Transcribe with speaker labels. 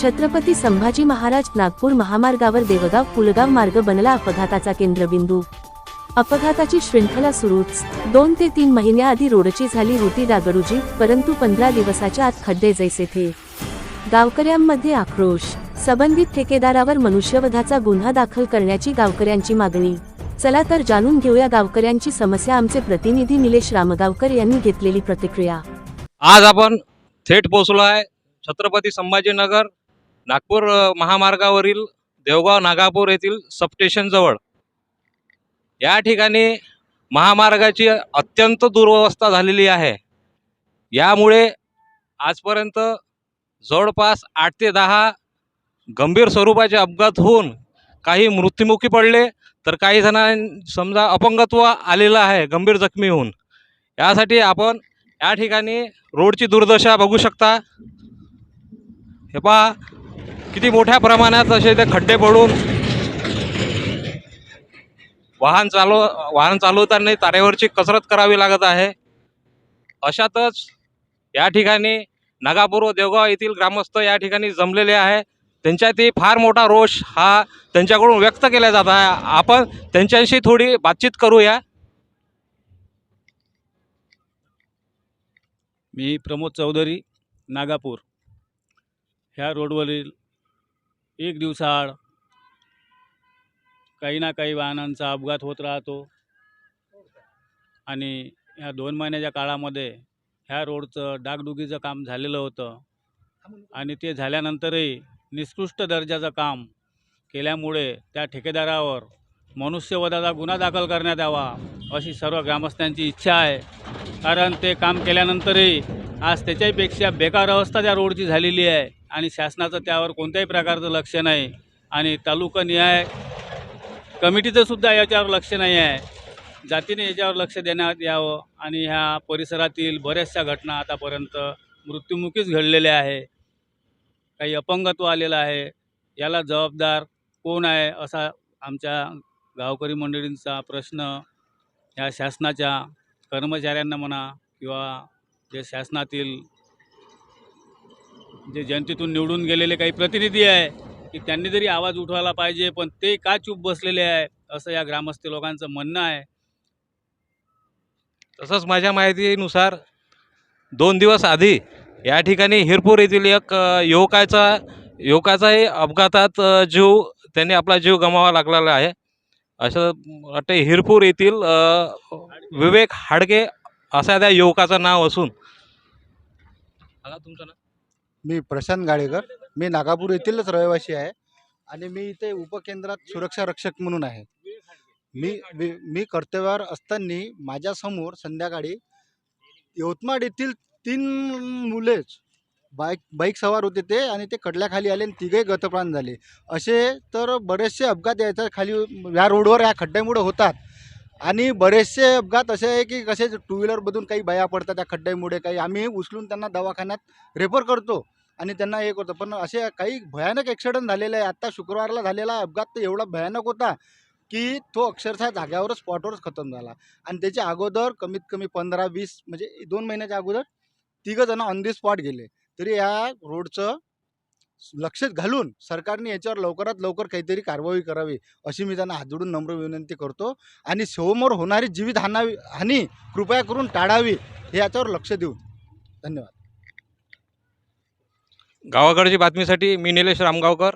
Speaker 1: छत्रपती संभाजी महाराज नागपूर महामार्गावर देवगाव पुलगाव मार्ग बनला अपघाताचा केंद्रबिंदू। अपघाताची श्रृंखला सुरूच 2 ते 3 महिन्याआधी रोडची झाली होती डागडुजी, परंतु 15 दिवसाच्या आत खड्डे जैसे थे। गावकऱ्यांमध्ये आक्रोश, संबंधित ठेकेदारावर मनुष्यवधाचा गुन्हा दाखल करण्याची गावकऱ्यांची मागणी। चला तर जाणून घेऊया गावकऱ्यांची समस्या। आमचे प्रतिनिधी निलेश रामगावकर यांनी घेतलेली प्रतिक्रिया।
Speaker 2: आज आपण थेट पोहोचलो आहे छत्रपती संभाजीनगर नागपूर महामार्गावरील देवगाव नागापूर येथील सबस्टेशन जवळ। या ठिकाणी महामार्गाची अत्यंत दुरवस्था झालेली आहे। यामुळे आजपर्यंत जवळपास 8 ते 10 गंभीर स्वरूपाचे अपघात होऊन काही मृत्युमुखी पडले, तर काही जणांना समजा अपंगत्व आलेलं आहे, गंभीर जखमी होऊन। यासाठी आपण या ठिकाणी रोडची दुर्दशा बघू शकता। हे पहा किती मोठ्या प्रमाणात असे ते खड्डे पडून वाहन चालवताना तारेवरची कसरत करावी लागत आहे। अशातच या ठिकाणी नागापूर व देवगाव येथील ग्रामस्थ या ठिकाणी जमलेले आहे। त्यांच्यातही फार मोठा रोष हा त्यांच्याकडून व्यक्त केला जात आहे। आपण त्यांच्याशी थोडी बातचीत करूया।
Speaker 3: मी प्रमोद चौधरी, नागापूर ह्या रोडवरील एक दिवसाआड काही ना काही वाहनांचा अपघात होत राहतो आणि ह्या 2 महिन्याच्या काळामध्ये ह्या रोडचं डागडुगीचं काम झालेलं होतं आणि ते झाल्यानंतरही निकृष्ट दर्जाचं काम केल्यामुळे त्या ठेकेदारावर मनुष्यवधाचा गुन्हा दाखल करण्यात यावा अशी सर्व ग्रामस्थांची इच्छा आहे। कारण ते काम केल्यानंतरही आज त्याच्यापेक्षा बेकार अवस्था त्या रोडची झालेली आहे आणि शासनाचं त्यावर कोणत्याही प्रकारचं लक्ष नाही आणि तालुकानिहाय कमिटीचं सुद्धा याच्यावर लक्ष नाही आहे। जातीने याच्यावर लक्ष देण्यात यावं आणि ह्या परिसरातील बऱ्याचशा घटना आतापर्यंत मृत्युमुखीच घडलेल्या आहे, काही अपंगत्व आलेलं आहे। याला जबाबदार कोण आहे असा आमच्या गावकरी मंडळींचा प्रश्न ह्या शासनाच्या कर्मचाऱ्यांना म्हणा किंवा जे शासनातील जे जनतेतून निवडून गेलेले काही प्रतिनिधी आहे की त्यांनी जरी आवाज उठवायला पाहिजे, पण ते का चूप बसलेले आहे असं या ग्रामस्थ लोकांचं म्हणणं आहे।
Speaker 2: तसंच माझ्या माहितीनुसार 2 दिवस आधी या ठिकाणी हिरपूर येथील एक युवकाचाही अपघातात त्यांनी आपला जीव गमावा लागलेला आहे। असं वाटतं हिरपूर येथील विवेक हाडके असा त्या युवकाचं नाव असून। तुमचं नाव?
Speaker 4: मी प्रशांत गाडेकर, मी नागापूर येथीलच रहिवासी आहे आणि मी इथे उपकेंद्रात सुरक्षा रक्षक म्हणून आहे। मी कर्तव्यावर असताना माझ्यासमोर संध्याकाळी यवतमाळ येथील 3 मुलेच बाईक सवार होते ते आणि ते कडल्याखाली आले आणि 3घे गतप्राण झाले। असे तर बरेचसे अपघात याच्या खाली या रोडवर या खड्ड्यामुळे होतात आणि बरेचसे अपघात असे आहे की कसे 2 व्हीलरमधून काही बाया पडतात त्या खड्ड्यामुळे, काही आम्ही उचलून त्यांना दवाखान्यात रेफर करतो आणि त्यांना हे करतो। पण असे काही भयानक ॲक्सिडेंट झालेले आहे। आत्ता शुक्रवारला झालेला अपघात तर एवढा भयानक होता की तो अक्षरशः जाग्यावरच स्पॉटवरच खतम झाला आणि त्याच्या अगोदर कमीत कमी 15-20 म्हणजे 2 महिन्याच्या अगोदर 3 जण ऑन दी स्पॉट गेले। तरी या रोडचं लक्ष घालून सरकारने याच्यावर लवकरात लवकर काहीतरी कारवाई करावी अशी मी त्यांना हात जोडून नम्र विनंती करतो आणि समोर होणारी जीवित हानी कृपया करून टाळावी हे याच्यावर लक्ष देऊन। धन्यवाद।
Speaker 2: गावाकडची बातमीसाठी मी निलेश रामगावकर,